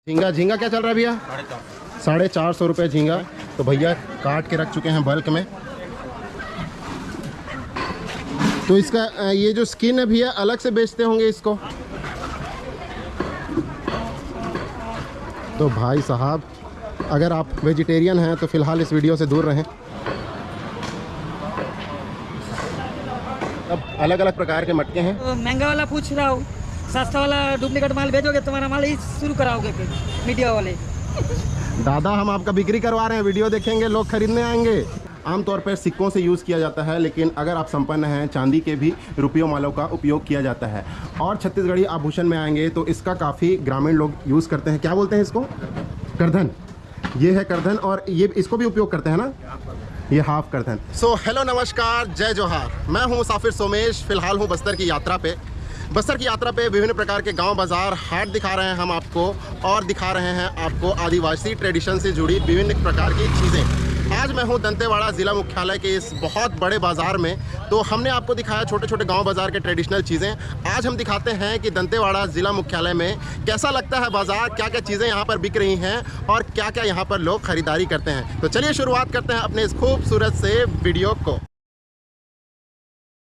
झींगा झींगा क्या चल रहा है भैया? 450 रुपये झींगा। तो भैया काट के रख चुके हैं बल्क में। तो इसका ये जो स्किन है भैया अलग से बेचते होंगे इसको। तो भाई साहब अगर आप वेजिटेरियन हैं तो फिलहाल इस वीडियो से दूर रहें। अब अलग अलग प्रकार के मटके हैं। तो महंगा वाला पूछ रहा हूँ, सस्ता वाला डुप्लीकेट माल भेजोगे, तुम्हारा माल ही शुरू कराओगे फिर मीडिया वाले। दादा हम आपका बिक्री करवा रहे हैं, वीडियो देखेंगे, लोग खरीदने आएंगे। आमतौर पर सिक्कों से यूज़ किया जाता है, लेकिन अगर आप संपन्न हैं चांदी के भी रुपयों मालों का उपयोग किया जाता है। और छत्तीसगढ़ी आभूषण में आएंगे तो इसका काफ़ी ग्रामीण लोग यूज़ करते हैं। क्या बोलते हैं इसको? करधन। ये है करधन और ये इसको भी उपयोग करते हैं ना, ये हाफ करधन। सो हेलो नमस्कार, जय जोहार। मैं हूँ मुसाफिर सोमेश। फ़िलहाल हूँ बस्तर की यात्रा पे। बस्तर की यात्रा पे विभिन्न प्रकार के गांव बाज़ार हाट दिखा रहे हैं हम आपको, और दिखा रहे हैं आपको आदिवासी ट्रेडिशन से जुड़ी विभिन्न प्रकार की चीज़ें। आज मैं हूं दंतेवाड़ा ज़िला मुख्यालय के इस बहुत बड़े बाज़ार में। तो हमने आपको दिखाया छोटे छोटे गांव बाज़ार के ट्रेडिशनल चीज़ें। आज हम दिखाते हैं कि दंतेवाड़ा ज़िला मुख्यालय में कैसा लगता है बाज़ार, क्या क्या चीज़ें यहां पर बिक रही हैं और क्या क्या यहां पर लोग ख़रीदारी करते हैं। तो चलिए शुरुआत करते हैं अपने इस खूबसूरत से वीडियो को।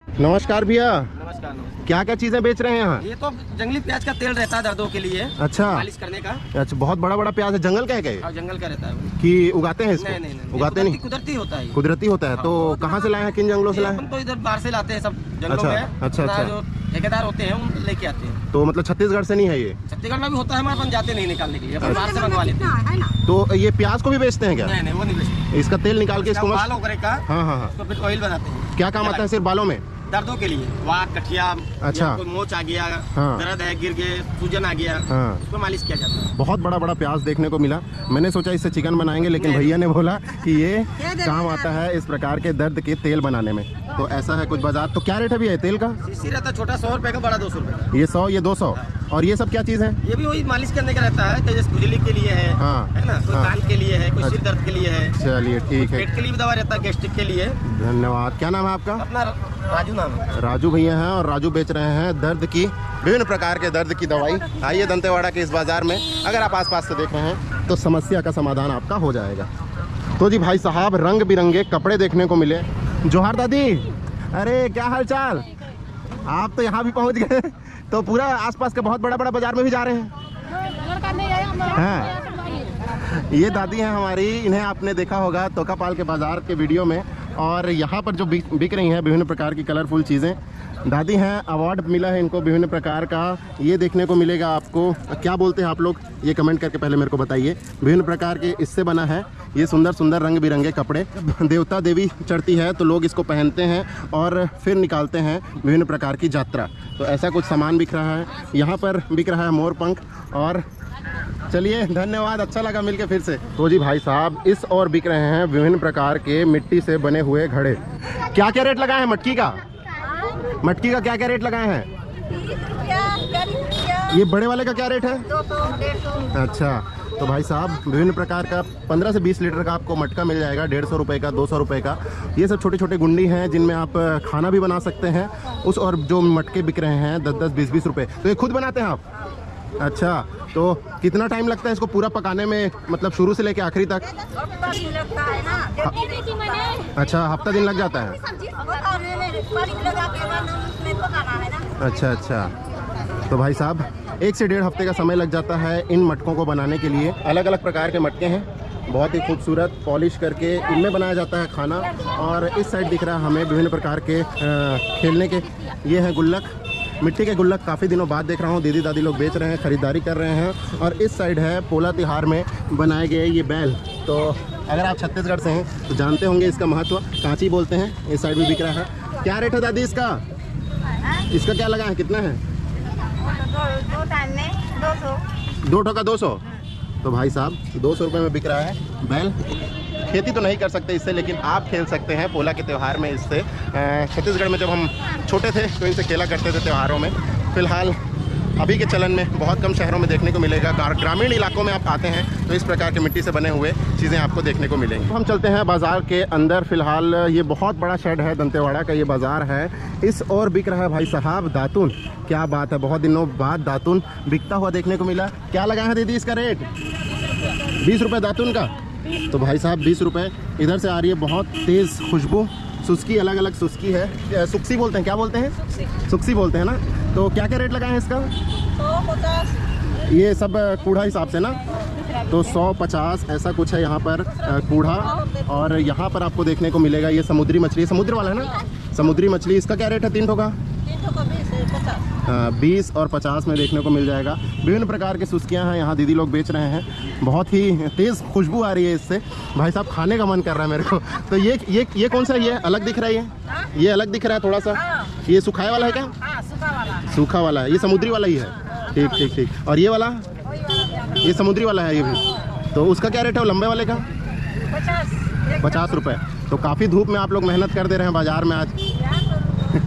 नमस्कार भैया। नमस्कार। क्या क्या चीज़ें बेच रहे हैं यहाँ? ये तो जंगली प्याज का तेल रहता है दर्दों के लिए। अच्छा, मालिश करने का। अच्छा, बहुत बड़ा बड़ा प्याज है। जंगल का है क्या? हाँ, जंगल का रहता है वो। कि उगाते हैं इसको? नहीं, उगाते नहीं, कुदरती होता है। कुदरती होता है। तो कहाँ से लाए हैं, किन जंगलों से लाए हैं? तो इधर बाहर से लाते हैं सब जंगलों में। अच्छा। जो ठेकेदार होते हैं उन लेके आते हैं। तो मतलब छत्तीसगढ़ से नहीं है ये? छत्तीसगढ़ में भी होता है, अपन जाते नहीं निकालने के लिए, अपन बाहर से मंगवा लेते हैं। तो ये प्याज को भी बेचते हैं क्या? नहीं, वो नहीं बेचते। इसका तेल निकाल के इसको बाल वगैरह का। हाँ, तो फिर ऑयल बनाते हैं। क्या काम आता है सिर्फ बालों में? दर्दों के लिए, वाक, कठिया, अच्छा, कोई मोच आ गया, हाँ, दर्द है, गिर गए, सूजन आ गया, हाँ, उसको मालिश किया जाता है। बहुत बड़ा बड़ा प्याज देखने को मिला। मैंने सोचा इससे चिकन बनाएंगे, लेकिन भैया ने बोला कि ये काम आता है इस प्रकार के दर्द के तेल बनाने में। तो ऐसा है कुछ बाजार। तो क्या रेट है भैया तेल का? सीसी रहता है छोटा 100 रुपए का, बड़ा 200 रुपए का। ये 100, ये 200। और ये सब क्या चीज़ है? ये भी वही मालिश करने का रहता है, जैसे खुजली के लिए है, हाँ, है ना, कोई कान के लिए है, कोई सिर दर्द के लिए है। चलिए ठीक है। पेट के लिए भी दवा रहता है, गैस्ट्रिक के लिए। धन्यवाद। क्या नाम है आपका? अपना राजू नाम है। राजू भैया हैं और राजू बेच रहे हैं दर्द की, विभिन्न प्रकार के दर्द की दवाई। आइए दंतेवाड़ा के इस बाज़ार में, अगर आप आसपास से देख रहे हैं तो समस्या का समाधान आपका हो जाएगा। तो जी भाई साहब रंग बिरंगे कपड़े देखने को मिले। जोहार दादी। अरे क्या हाल चाल? आप तो यहाँ भी पहुँच गए, तो पूरा आसपास के बहुत बड़ा बड़ा बाजार में भी जा रहे हैं? हाँ, ये दादी हैं हमारी, इन्हें आपने देखा होगा तोकापाल के बाज़ार के वीडियो में। और यहाँ पर जो बिक रही हैं विभिन्न प्रकार की कलरफुल चीज़ें। दादी हैं, अवार्ड मिला है इनको विभिन्न प्रकार का। ये देखने को मिलेगा आपको, क्या बोलते हैं आप लोग, ये कमेंट करके पहले मेरे को बताइए। विभिन्न प्रकार के इससे बना है ये सुंदर सुंदर रंग बिरंगे कपड़े। देवता देवी चढ़ती है तो लोग इसको पहनते हैं और फिर निकालते हैं विभिन्न प्रकार की यात्रा। तो ऐसा कुछ सामान बिक रहा है यहाँ पर। बिक रहा है मोर पंख। और चलिए धन्यवाद, अच्छा लगा मिलके फिर से। तो जी भाई साहब इस और बिक रहे हैं विभिन्न प्रकार के मिट्टी से बने हुए घड़े। क्या क्या रेट लगाए हैं मटकी का? मटकी का क्या क्या रेट लगाए हैं? 30 ये बड़े वाले का क्या रेट है? 200, 150। अच्छा, तो भाई साहब विभिन्न प्रकार का 15 से 20 लीटर का आपको मटका मिल जाएगा। 150 रुपये का, 200 रुपये का। ये सब छोटे छोटे गुंडी हैं जिनमें आप खाना भी बना सकते हैं उस। और जो मटके बिक रहे हैं 10-10, 20-20 रुपये। तो ये खुद बनाते हैं आप? अच्छा, तो कितना टाइम लगता है इसको पूरा पकाने में, मतलब शुरू से लेके आखिरी तक? लगता है ना। अच्छा, हफ्ता दिन लग जाता है। अच्छा, तो भाई साहब 1 से 1.5 हफ्ते का समय लग जाता है इन मटकों को बनाने के लिए। अलग अलग प्रकार के मटके हैं, बहुत ही खूबसूरत पॉलिश करके इनमें बनाया जाता है खाना। और इस साइड दिख रहा है हमें विभिन्न प्रकार के खेलने के, ये हैं गुल्लक, मिट्टी के गुल्लक। काफ़ी दिनों बाद देख रहा हूँ दीदी दादी लोग बेच रहे हैं, ख़रीदारी कर रहे हैं। और इस साइड है पोला तिहार में बनाए गए ये बैल। तो अगर आप छत्तीसगढ़ से हैं तो जानते होंगे इसका महत्व। कांची बोलते हैं। इस साइड भी बिक रहा है। क्या रेट है दादी इसका? इसका क्या लगा है, कितना है? 2 टोका 200। तो भाई साहब 200 रुपये में बिक रहा है बैल। खेती तो नहीं कर सकते इससे, लेकिन आप खेल सकते हैं पोला के त्यौहार में इससे। छत्तीसगढ़ में जब हम छोटे थे तो इनसे खेला करते थे त्योहारों में। फ़िलहाल अभी के चलन में बहुत कम शहरों में देखने को मिलेगा। ग्रामीण इलाकों में आप आते हैं तो इस प्रकार के मिट्टी से बने हुए चीज़ें आपको देखने को मिलेंगी। हम चलते हैं बाज़ार के अंदर। फ़िलहाल ये बहुत बड़ा शेड है, दंतेवाड़ा का ये बाज़ार है। इस और बिक रहा है भाई साहब दातुन। क्या बात है, बहुत दिनों बाद दातुन बिकता हुआ देखने को मिला। क्या लगा है दीदी इसका रेट? 20 रुपये दातुन का। तो भाई साहब 20 रुपये। इधर से आ रही है बहुत तेज़ खुशबू। सुस्की, अलग अलग सुस्की है, सुक्सी बोलते हैं, क्या बोलते हैं? सुक्सी बोलते हैं ना। तो क्या क्या रेट लगाए हैं इसका? 150। ये सब कूढ़ा हिसाब से ना, तो 150 ऐसा कुछ है यहाँ पर कूढ़ा। और यहाँ पर आपको देखने को मिलेगा ये समुद्री मछली, समुद्र वाला है ना, समुद्री मछली। इसका क्या रेट है? 3 ठो का 20 और 50 में देखने को मिल जाएगा। विभिन्न प्रकार के सुस्कियाँ हैं यहाँ दीदी लोग बेच रहे हैं। बहुत ही तेज़ खुशबू आ रही है इससे, भाई साहब खाने का मन कर रहा है मेरे को। तो ये कौन सा है? ये अलग दिख रहा है, ये अलग दिख रहा है थोड़ा सा। ये सुखाए वाला है क्या? सूखा वाला है, ये समुद्री वाला ही है। ठीक ठीक ठीक। और ये वाला? ये समुद्री वाला है ये भी। तो उसका क्या रेट है वो लंबे वाले का? 50 रुपये। तो काफ़ी धूप में आप लोग मेहनत कर दे रहे हैं बाज़ार में आज।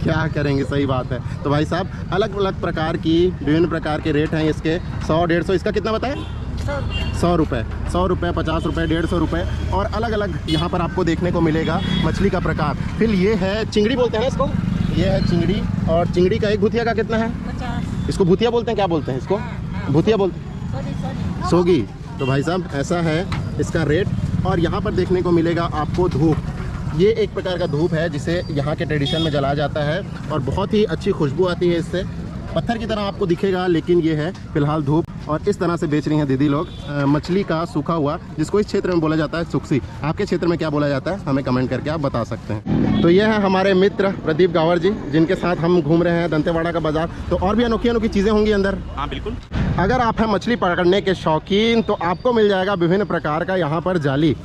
क्या करेंगे, सही बात है। तो भाई साहब अलग अलग प्रकार की विभिन्न प्रकार के रेट हैं इसके। 100, 150। इसका कितना बताएं? 100 रुपये, 100 रुपये, 50 रुपये, 150 रुपये। और अलग अलग यहाँ पर आपको देखने को मिलेगा मछली का प्रकार। फिर ये है चिंगड़ी बोलते हैं ना इसको, ये है चिंगड़ी। और चिंगड़ी का एक भुतिया का कितना है? 50। इसको भुतिया बोलते हैं, क्या बोलते हैं इसको? भुतिया बोलते हैं, सोगी। तो भाई साहब ऐसा है इसका रेट। और यहाँ पर देखने को मिलेगा आपको धूप। ये एक प्रकार का धूप है जिसे यहाँ के ट्रेडिशन में जलाया जाता है और बहुत ही अच्छी खुशबू आती है इससे। पत्थर की तरह आपको दिखेगा, लेकिन ये है फिलहाल धूप। और इस तरह से बेच रही हैं दीदी लोग मछली का सूखा हुआ, जिसको इस क्षेत्र में बोला जाता है सुक्सी। आपके क्षेत्र में क्या बोला जाता है हमें कमेंट करके आप बता सकते हैं। तो ये है हमारे मित्र प्रदीप गावर जी, जिनके साथ हम घूम रहे हैं दंतेवाड़ा का बाजार। तो और भी अनोखी अनोखी चीज़ें होंगी अंदर। हाँ बिल्कुल। अगर आप हैं मछली पकड़ने के शौकीन तो आपको मिल जाएगा विभिन्न प्रकार का यहाँ पर जाली।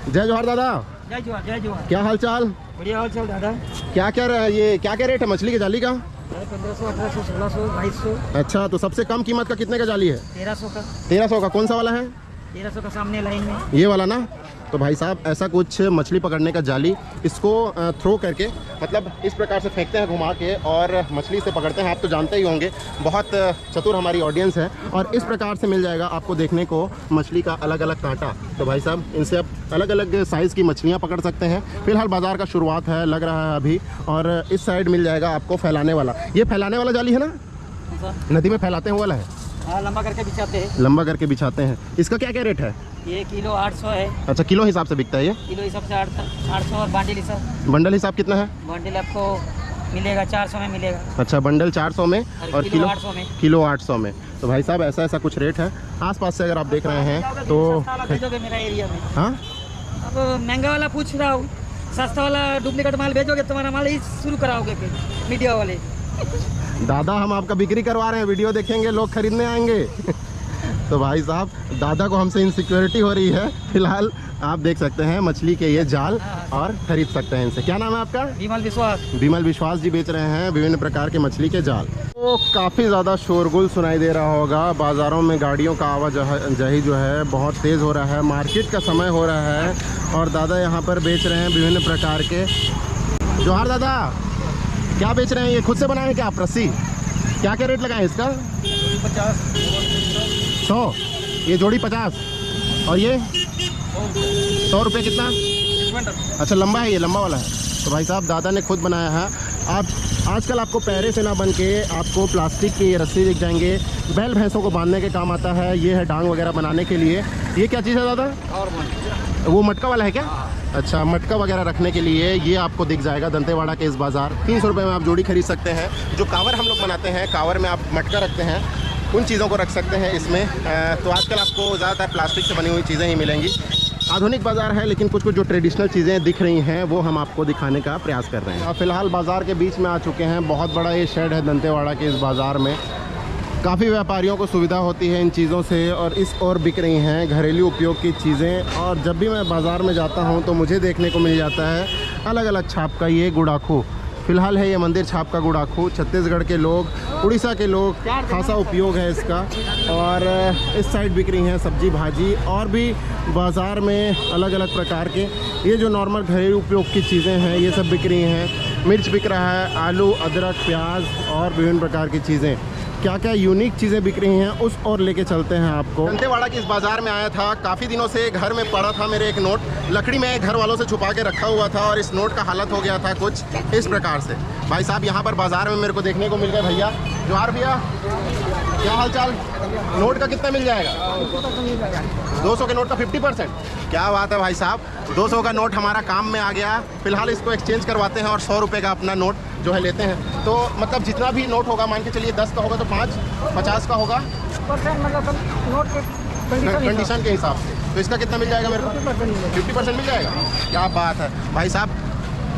जय जोहार दादा। जय जोहार, जय जोहार। क्या हाल चाल? बढ़िया हाल चाल दादा। क्या क्या रेट है मछली की जाली का? 1500, 1800, 1600, 2200। अच्छा, तो सबसे कम कीमत का कितने का जाली है? 1300 का। 1300 का। कौन सा वाला है? 1300 का सामने लाइन में, ये वाला ना। तो भाई साहब ऐसा कुछ मछली पकड़ने का जाली, इसको थ्रो करके मतलब इस प्रकार से फेंकते हैं घुमा के और मछली से पकड़ते हैं। आप तो जानते ही होंगे, बहुत चतुर हमारी ऑडियंस है। और इस प्रकार से मिल जाएगा आपको देखने को मछली का अलग अलग कांटा। तो भाई साहब इनसे आप अलग अलग साइज़ की मछलियाँ पकड़ सकते हैं। फिलहाल बाज़ार का शुरुआत है लग रहा है अभी। और इस साइड मिल जाएगा आपको फैलाने वाला। ये फैलाने वाला जाली है ना, नदी में फैलाते हैं वाला है। हाँ, लंबा करके बिछाते हैं। लंबा करके बिछाते हैं। इसका क्या क्या रेट है? ये किलो 800 है। अच्छा, किलो हिसाब से बिकता है ये? किलो हिसाब से 800 और बांडिल हिसाब। बंडल हिसाब कितना है? बांडिल आपको मिलेगा 400 में मिलेगा। अच्छा, बंडल 400 में और किलो 800 में। किलो 800 में। तो भाई साहब ऐसा कुछ रेट है। आसपास से अगर आप देख रहे हैं तो भेजोगे मेरा एरिया में। हाँ, अब महंगा वाला पूछ रहा हूँ, सस्ता वाला डुप्लीकेट माल भेजोगे, तुम्हारा माल ही शुरू कराओगे फिर मीडिया वाले। दादा हम आपका बिक्री करवा रहे हैं, वीडियो देखेंगे लोग खरीदने आएंगे। तो भाई साहब दादा को हमसे इनसिक्योरिटी हो रही है। फिलहाल आप देख सकते हैं मछली के ये जाल और खरीद सकते हैं इनसे। क्या नाम है आपका? विमल विश्वास। विमल विश्वास जी बेच रहे हैं विभिन्न प्रकार के मछली के जाल। तो काफ़ी ज़्यादा शोरगुल सुनाई दे रहा होगा। बाज़ारों में गाड़ियों का आवाजाही जो है बहुत तेज़ हो रहा है। मार्केट का समय हो रहा है और दादा यहाँ पर बेच रहे हैं विभिन्न प्रकार के। जोहार दादा, क्या बेच रहे हैं? ये खुद से बनाए हैं क्या आप? रस्सी क्या क्या रेट लगाए इसका? 50, 100। ये जोड़ी 50 और ये 100 रुपये। कितना? अच्छा, लंबा है, ये लंबा वाला है। तो भाई साहब दादा ने खुद बनाया है। आप आजकल आपको पैरे से ना बन के आपको प्लास्टिक की रस्सी दिख जाएंगे। बैल भैंसों को बांधने के काम आता है। ये है डांग वगैरह बनाने के लिए। ये क्या चीज़ है दादा? और वो मटका वाला है क्या? अच्छा, मटका वगैरह रखने के लिए ये आपको दिख जाएगा दंतेवाड़ा के इस बाज़ार। 300 रुपये में आप जोड़ी खरीद सकते हैं। जो कावर हम लोग बनाते हैं, कावर में आप मटका रखते हैं, उन चीज़ों को रख सकते हैं इसमें। तो आजकल आपको ज़्यादातर प्लास्टिक से बनी हुई चीज़ें ही मिलेंगी। आधुनिक बाज़ार है, लेकिन कुछ कुछ जो ट्रेडिशनल चीज़ें दिख रही हैं वो हम आपको दिखाने का प्रयास कर रहे हैं। फ़िलहाल बाज़ार के बीच में आ चुके हैं। बहुत बड़ा ये शेड है दंतेवाड़ा के इस बाज़ार में। काफ़ी व्यापारियों को सुविधा होती है इन चीज़ों से और इस और बिक रही हैं घरेलू उपयोग की चीज़ें। और जब भी मैं बाज़ार में जाता हूं तो मुझे देखने को मिल जाता है अलग अलग छाप का ये गुड़ाखू। फ़िलहाल है ये मंदिर छाप का गुड़ाखू। छत्तीसगढ़ के लोग, उड़ीसा के लोग खासा उपयोग है इसका। और इस साइड बिक रही हैं सब्जी भाजी और भी बाज़ार में अलग अलग प्रकार के ये जो नॉर्मल घरेलू उपयोग की चीज़ें हैं ये सब बिक रही हैं। मिर्च बिक रहा है, आलू, अदरक, प्याज और विभिन्न प्रकार की चीज़ें। क्या क्या यूनिक चीज़ें बिक रही हैं उस और लेके चलते हैं आपको। दंतेवाड़ा के इस बाज़ार में आया था, काफ़ी दिनों से घर में पड़ा था मेरे एक नोट, लकड़ी में घर वालों से छुपा के रखा हुआ था और इस नोट का हालत हो गया था कुछ इस प्रकार से। भाई साहब यहाँ पर बाज़ार में मेरे को देखने को मिल गया। भैया जोहार भैया, क्या हाल चाल? नोट का कितना मिल जाएगा? 200 के नोट का 50%। क्या बात है भाई साहब, 200 का नोट हमारा काम में आ गया। फिलहाल इसको एक्सचेंज करवाते हैं और 100 रुपये का अपना नोट जो है लेते हैं। तो मतलब जितना भी नोट होगा, मान के चलिए 10 का होगा तो 5, 50 का होगा मतलब नोट के कंडीशन के हिसाब से। तो इसका कितना मिल जाएगा मेरे को? 50% मिल जाएगा। क्या बात है भाई साहब,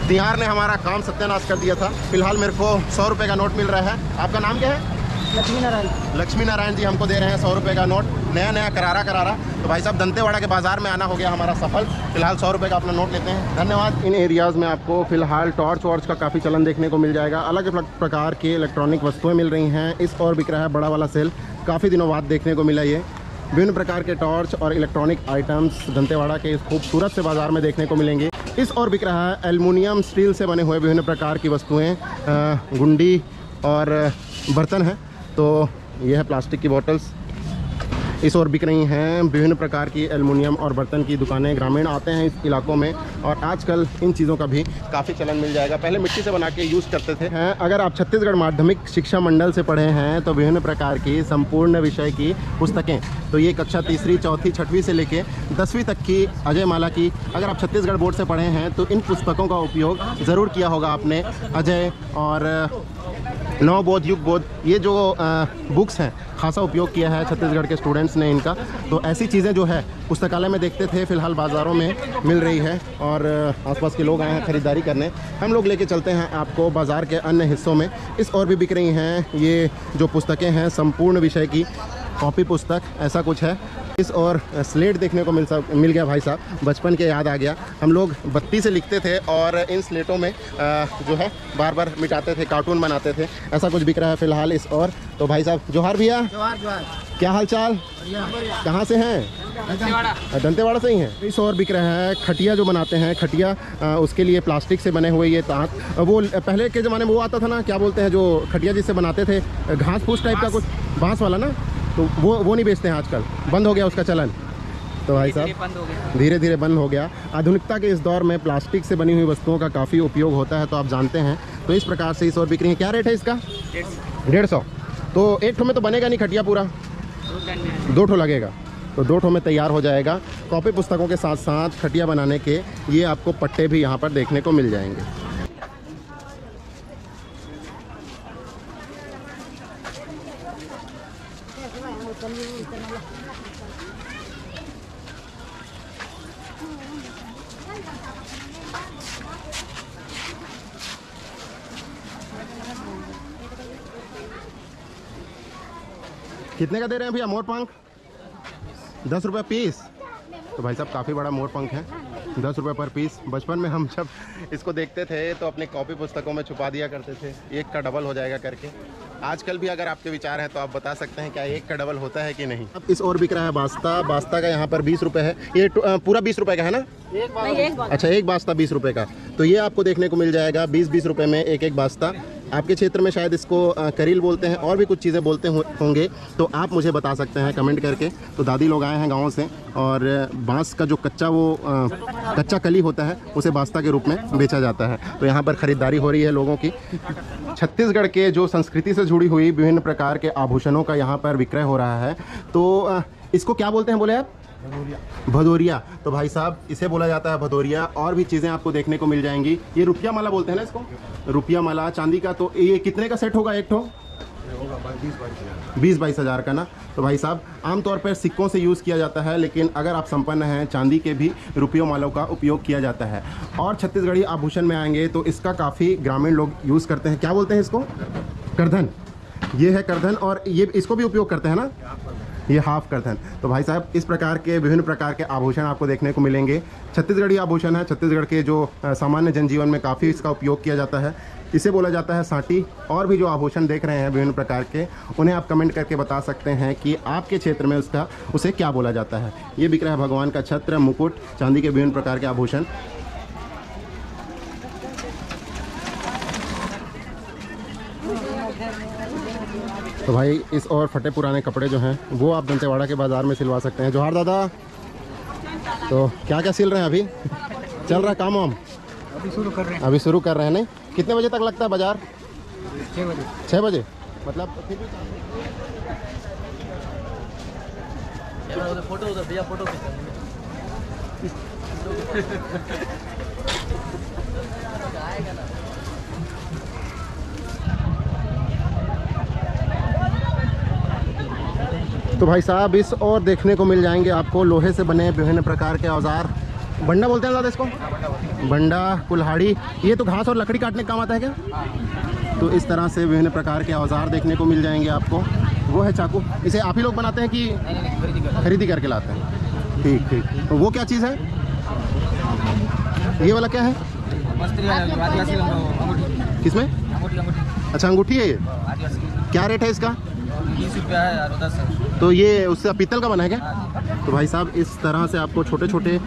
दिहार ने हमारा काम सत्यानाश कर दिया था। फिलहाल मेरे को 100 रुपये का नोट मिल रहा है। आपका नाम क्या है? लक्ष्मी नारायण जी हमको दे रहे हैं 100 रुपये का नोट, नया करारा। तो भाई साहब दंतेवाड़ा के बाज़ार में आना हो गया हमारा सफल। फिलहाल 100 रुपये का अपना नोट लेते हैं, धन्यवाद। इन एरियाज़ में आपको फिलहाल टॉर्च वॉर्च का काफ़ी चलन देखने को मिल जाएगा। अलग अलग प्रकार के इलेक्ट्रॉनिक वस्तुएं मिल रही हैं। इस और बिक रहा है बड़ा वाला सेल, काफ़ी दिनों बाद देखने को मिला ये। विभिन्न प्रकार के टॉर्च और इलेक्ट्रॉनिक आइटम्स दंतेवाड़ा के इस खूबसूरत से बाज़ार में देखने को मिलेंगे। इस और बिक रहा है एल्युमिनियम स्टील से बने हुए विभिन्न प्रकार की वस्तुएँ, गुंडी और बर्तन हैं। तो ये है प्लास्टिक की बोतल्स। इस और बिक रही हैं विभिन्न प्रकार की एल्युमिनियम और बर्तन की दुकानें। ग्रामीण आते हैं इस इलाकों में और आजकल इन चीज़ों का भी काफ़ी चलन मिल जाएगा। पहले मिट्टी से बना के यूज़ करते थे। अगर आप छत्तीसगढ़ माध्यमिक शिक्षा मंडल से पढ़े हैं तो विभिन्न प्रकार की संपूर्ण विषय की पुस्तकें, तो ये कक्षा 3री, 4वीं, 6वीं से लेके 10वीं तक की अजय माला की, अगर आप छत्तीसगढ़ बोर्ड से पढ़े हैं तो इन पुस्तकों का उपयोग ज़रूर किया होगा आपने। अजय और नवबोध, युग बोध, ये जो बुक्स हैं खासा उपयोग किया है छत्तीसगढ़ के स्टूडेंट्स ने इनका। तो ऐसी चीज़ें जो है पुस्तकालय में देखते थे, फिलहाल बाज़ारों में मिल रही है और आसपास के लोग आए हैं ख़रीदारी करने। हम लोग लेके चलते हैं आपको बाज़ार के अन्य हिस्सों में। इस और भी बिक रही हैं ये जो पुस्तकें हैं संपूर्ण विषय की, कॉपी पुस्तक ऐसा कुछ है। इस और स्लेट देखने को मिल गया। भाई साहब बचपन के याद आ गया, हम लोग बत्ती से लिखते थे और इन स्लेटों में जो है बार बार मिटाते थे, कार्टून बनाते थे। ऐसा कुछ बिक रहा है फिलहाल इस और। तो भाई साहब जोहार भैया, क्या हाल चाल? कहाँ से हैं? दंतेवाड़ा से ही हैं। इस और बिक रहा है खटिया जो बनाते हैं, खटिया, उसके लिए प्लास्टिक से बने हुए ये तांत। वो पहले के ज़माने में वो आता था ना, क्या बोलते हैं जो खटिया जिससे बनाते थे, घास फूस टाइप का कुछ, बाँस वाला ना, तो वो नहीं बेचते हैं आजकल, बंद हो गया उसका चलन। तो भाई साहब धीरे धीरे बंद हो गया। आधुनिकता के इस दौर में प्लास्टिक से बनी हुई वस्तुओं का काफ़ी उपयोग होता है, तो आप जानते हैं। तो इस प्रकार से इस और बिक रही है। क्या रेट है इसका? 150। तो एक ठो में तो बनेगा नहीं खटिया पूरा, 2 ठो लगेगा। तो 2 ठो में तैयार हो जाएगा। कॉपी पुस्तकों के साथ साथ खटिया बनाने के ये आपको पट्टे भी यहाँ पर देखने को मिल जाएंगे। कितने का दे रहे हैं भैया मोर पंख? 10 रुपये पीस। तो भाई साहब काफ़ी बड़ा मोर पंख है, 10 रुपये पर पीस। बचपन में हम जब इसको देखते थे तो अपने कॉपी पुस्तकों में छुपा दिया करते थे, एक का डबल हो जाएगा करके। आजकल भी अगर आपके विचार हैं तो आप बता सकते हैं क्या एक का डबल होता है कि नहीं। अब इस और बिक रहा है बास्ता। बास्ता का यहाँ पर 20 रुपये है। ये पूरा 20 रुपये का है ना? अच्छा, एक बास्ता 20 रुपये का। तो ये आपको देखने को मिल जाएगा 20-20 रुपये में एक बास्ता। आपके क्षेत्र में शायद इसको करील बोलते हैं और भी कुछ चीज़ें बोलते होंगे, तो आप मुझे बता सकते हैं कमेंट करके। तो दादी लोग आए हैं गाँव से और बांस का जो कच्चा कली होता है उसे बास्ता के रूप में बेचा जाता है। तो यहाँ पर ख़रीदारी हो रही है लोगों की। छत्तीसगढ़ के जो संस्कृति से जुड़ी हुई विभिन्न प्रकार के आभूषणों का यहाँ पर विक्रय हो रहा है। तो इसको क्या बोलते हैं बोले आप? भदौरिया। तो भाई साहब इसे बोला जाता है भदौरिया। और भी चीज़ें आपको देखने को मिल जाएंगी। ये रुपया माला बोलते हैं ना इसको, रुपया माला चांदी का। तो ये कितने का सेट होगा एक ठो? 20-22 हज़ार का ना। तो भाई साहब आमतौर पर सिक्कों से यूज़ किया जाता है, लेकिन अगर आप संपन्न हैं चांदी के भी रुपयों मालों का उपयोग किया जाता है। और छत्तीसगढ़ी आभूषण में आएंगे तो इसका काफ़ी ग्रामीण लोग यूज़ करते हैं। क्या बोलते हैं इसको? करधन। ये है करधन और ये इसको भी उपयोग करते हैं ना, ये हाफ करधन। तो भाई साहब इस प्रकार के विभिन्न प्रकार के आभूषण आपको देखने को मिलेंगे। छत्तीसगढ़ी आभूषण है, छत्तीसगढ़ के जो सामान्य जनजीवन में काफ़ी इसका उपयोग किया जाता है। इसे बोला जाता है साटी। और भी जो आभूषण देख रहे हैं विभिन्न प्रकार के, उन्हें आप कमेंट करके बता सकते हैं कि आपके क्षेत्र में उसे क्या बोला जाता है। ये बिक रहा है भगवान का छत्र, मुकुट, चांदी के विभिन्न प्रकार के आभूषण। तो भाई इस और फटे पुराने कपड़े जो हैं वो आप दंतेवाड़ा के बाज़ार में सिलवा सकते हैं। जोहार दादा। तो क्या क्या सिल रहे हैं अभी? चल रहा है काम वाम? अभी शुरू कर रहे हैं। अभी शुरू कर रहे हैं। नहीं, कितने बजे तक लगता है बाज़ार? 6 बजे। 6 बजे मतलब फोटो उधर भैया, फोटो तो भाई साहब इस और देखने को मिल जाएंगे आपको लोहे से बने विभिन्न प्रकार के औजार। बंडा बोलते हैं ज़्यादा इसको, बंडा, कुल्हाड़ी। ये तो घास और लकड़ी काटने का काम आता है क्या? तो इस तरह से विभिन्न प्रकार के औजार देखने को मिल जाएंगे आपको। वो है चाकू, इसे आप ही लोग बनाते हैं कि खरीदी करके लाते हैं? ठीक ठीक। तो वो क्या चीज़ है? ये वाला क्या है? किसमें? अच्छा अंगूठी है ये। क्या रेट है इसका? 20 रुपया है यार, 10 है। तो ये उससे पीतल का बना है क्या? तो भाई साहब इस तरह से आपको छोटे छोटे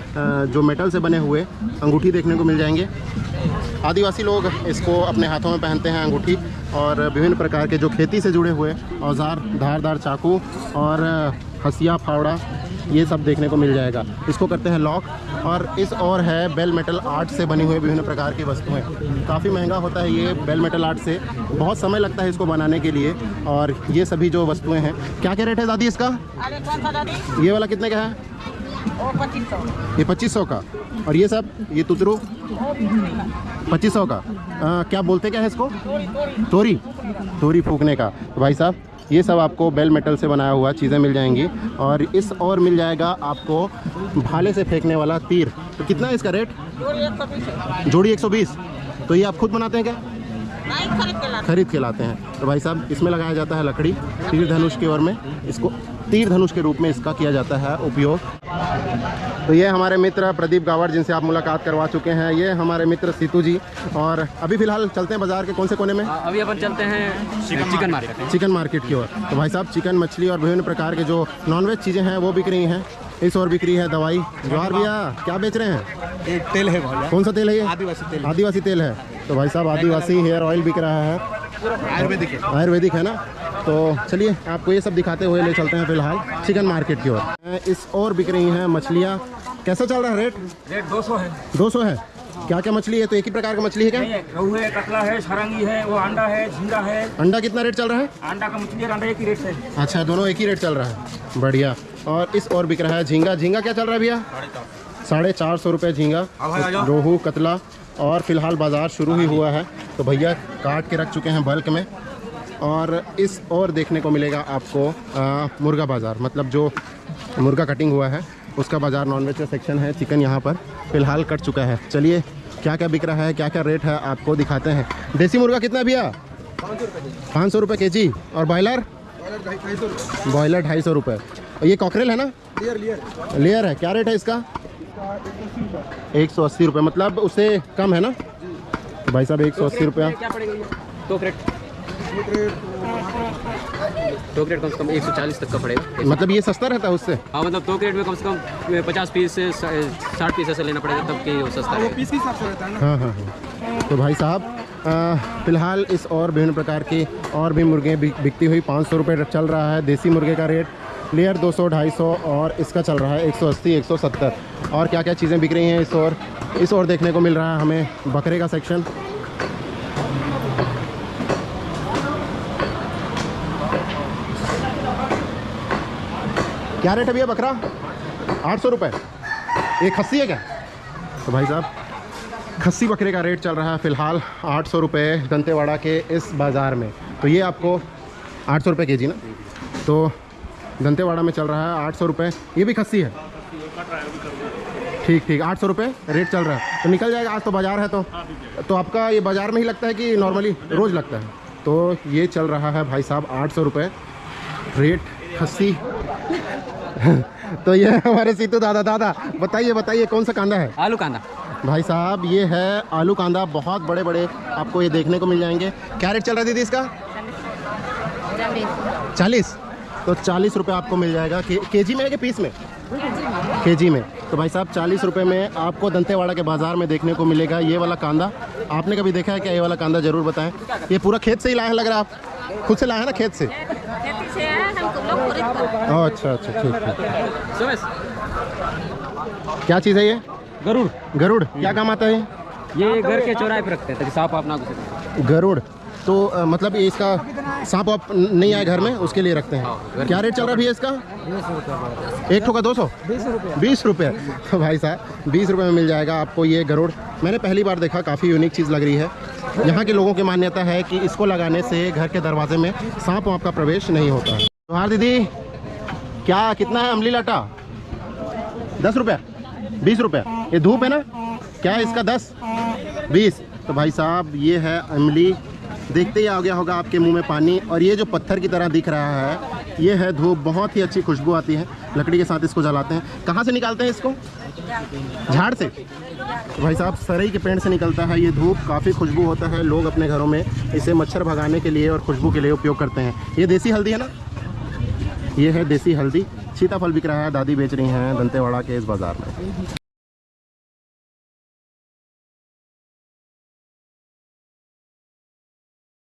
जो मेटल से बने हुए अंगूठी देखने को मिल जाएंगे। आदिवासी लोग इसको अपने हाथों में पहनते हैं अंगूठी। और विभिन्न प्रकार के जो खेती से जुड़े हुए औजार, धारदार चाकू और हसिया, फावड़ा, ये सब देखने को मिल जाएगा। इसको करते हैं लॉक। और इस और है बेल मेटल आर्ट से बनी हुई विभिन्न प्रकार की वस्तुएं। काफ़ी महंगा होता है ये बेल मेटल आर्ट से, बहुत समय लगता है इसको बनाने के लिए। और ये सभी जो वस्तुएं हैं, क्या क्या रेट है दादी इसका? अरे कौन सा दादी? ये वाला कितने का है? वो 2500। ये 2500 का। और ये सब, ये तुतरू 2500 का। क्या बोलते क्या है इसको? तोरी। तोरी फूकने का। तो भाई साहब ये सब आपको बेल मेटल से बनाया हुआ चीज़ें मिल जाएंगी। और इस और मिल जाएगा आपको भाले से फेंकने वाला तीर। तो कितना है इसका रेट? जोड़ी 120। तो ये आप खुद बनाते हैं क्या? नहीं, खरीद के लाते हैं। तो भाई साहब इसमें लगाया जाता है लकड़ी, तीर धनुष की ओर में इसको तीर धनुष के रूप में इसका किया जाता है उपयोग। तो ये हमारे मित्र प्रदीप गावड़ जिनसे आप मुलाकात करवा चुके हैं। ये हमारे मित्र सीतू जी। और अभी फ़िलहाल चलते हैं बाज़ार के कौन से कोने में? अभी अपन चलते हैं चिकन मार्केट की ओर। तो भाई साहब चिकन, मछली और विभिन्न प्रकार के जो नॉनवेज चीज़ें हैं वो बिक रही हैं। इस और बिक्री है दवाई। जोहार भैया, क्या बेच रहे हैं? एक तेल है भैया, कौन सा तेल है ये? आदिवासी तेल। आदिवासी तेल है। तो भाई साहब आदिवासी हेयर ऑयल बिक रहा है। आयुर्वेदिक है। आयुर्वेदिक है ना। तो चलिए आपको ये सब दिखाते हुए ले चलते हैं फिलहाल चिकन मार्केट की ओर। इस और बिक रही हैं मछलियाँ। कैसा चल रहा है रेट? रेट 200 है। 200 है। क्या क्या मछली है? तो एक ही प्रकार का मछली है क्या? रोहू है, कतला है, सारंगी है, वो अंडा है, झींगा है। अंडा कितना रेट चल रहा है? अंडा का मछली और अंडा एक ही रेट है। अच्छा, दोनों एक ही रेट चल रहा है। बढ़िया। और इस और बिक रहा है झींगा। झींगा क्या चल रहा है भैया? 450 रुपये झींगा। रोहू, कतला। और फिलहाल बाज़ार शुरू ही हुआ है तो भैया काट के रख चुके हैं बल्क में। और इस और देखने को मिलेगा आपको मुर्गा बाज़ार, मतलब जो मुर्गा कटिंग हुआ है उसका बाज़ार। नॉनवेज का सेक्शन है। चिकन यहाँ पर फ़िलहाल कट चुका है। चलिए क्या क्या बिक रहा है, क्या क्या रेट है आपको दिखाते हैं। देसी मुर्गा कितना भैया? 500 रुपये केजी। और बॉयलर? बॉयलर 250 रुपये। और ये कॉकरेल है ना? लेयर है। क्या रेट है इसका? 180 रुपये, मतलब उससे कम है ना? तो भाई साहब 180 रुपया। क्या पड़ेगा? तो क्रेट कम से कम 140 तक का पड़ेगा। मतलब ये सस्ता रहता है उससे? हाँ, मतलब 2 क्रेट में कम से कम 50 पीस से 60 पीस ऐसे लेना पड़ेगा, तब कि वो सस्ता है। पीस के हिसाब से रहता है ना। हाँ हाँ हाँ। तो भाई साहब फ़िलहाल इस और विभिन्न प्रकार की और भी मुर्गे बिकती हुई 500 रुपये चल रहा है देसी मुर्गे का रेट। लेयर 200, 250 और इसका चल रहा है 180, 170। और क्या क्या चीज़ें बिक रही हैं इस और देखने को मिल रहा है हमें बकरे का सेक्शन। क्या रेट है भैया बकरा? 800 रुपये। एक खस्सी है क्या? तो भाई साहब खस्सी बकरे का रेट चल रहा है फ़िलहाल 800 रुपये दंतेवाड़ा के इस बाज़ार में। तो ये आपको 800 रुपये केजी ना? तो दंतेवाड़ा में चल रहा है 800 रुपये। ये भी खस्सी है? ठीक ठीक, 800 रुपये रेट चल रहा है। तो निकल जाएगा आज तो बाज़ार है। तो आपका ये बाज़ार में ही लगता है कि नॉर्मली रोज़ लगता है? तो ये चल रहा है भाई साहब 800 रुपये रेट खस्सी। तो ये हमारे सीतू दादा बताइए कौन सा कांदा है? आलू कांदा भाई साहब ये है आलू कांदा। बहुत बड़े बड़े आपको ये देखने को मिल जाएंगे। क्या रेट चल रहा है दीदी इसका? 40। तो 40 रुपये आपको मिल जाएगा। केजी में है कि पीस में? केजी में। तो भाई साहब 40 रुपये में आपको दंतेवाड़ा के बाज़ार में देखने को मिलेगा ये वाला कांदा। आपने कभी देखा है क्या ये वाला कांदा? ज़रूर बताएं। ये पूरा खेत से ही लाए हैं लग रहा है आप? खुद से लाया है ना खेत से? खेती से है, हम लोग खरीद कर। ओह, अच्छा अच्छा, ठीक है। सुबह क्या चीज़ है ये? गरुड़, गरुड़ क्या काम आता है? ये घर के चौराहे पे रखते हैं ताकि सांप आप ना घुसे। गरुड़ तो मतलब ये इसका सांप आप नहीं आए घर में उसके लिए रखते हैं। क्या रेट चल रहा है भैया इसका? 1 ठो का 200? 20 रुपये। तो भाई साहब 20 रुपये में मिल जाएगा आपको ये गरुड़। मैंने पहली बार देखा, काफ़ी यूनिक चीज़ लग रही है। यहाँ के लोगों की मान्यता है कि इसको लगाने से घर के दरवाजे में सांप वाप का प्रवेश नहीं होता। तो हाँ दीदी, क्या कितना है अमली लाटा? 10 रुपये, 20 रुपये। ये धूप है ना, क्या है इसका? 10, 20। तो भाई साहब ये है अमली। देखते ही आ गया होगा आपके मुंह में पानी। और ये जो पत्थर की तरह दिख रहा है, ये है धूप। बहुत ही अच्छी खुशबू आती है। लकड़ी के साथ इसको जलाते हैं। कहाँ से निकालते हैं इसको? झाड़ से। तो भाई साहब सरई के पेड़ से निकलता है ये धूप। काफ़ी खुशबू होता है। लोग अपने घरों में इसे मच्छर भगाने के लिए और खुशबू के लिए उपयोग करते हैं। ये देसी हल्दी है ना, ये है देसी हल्दी। सीताफल बिक रहा है, दादी बेच रही हैं दंतेवाड़ा के इस बाज़ार में।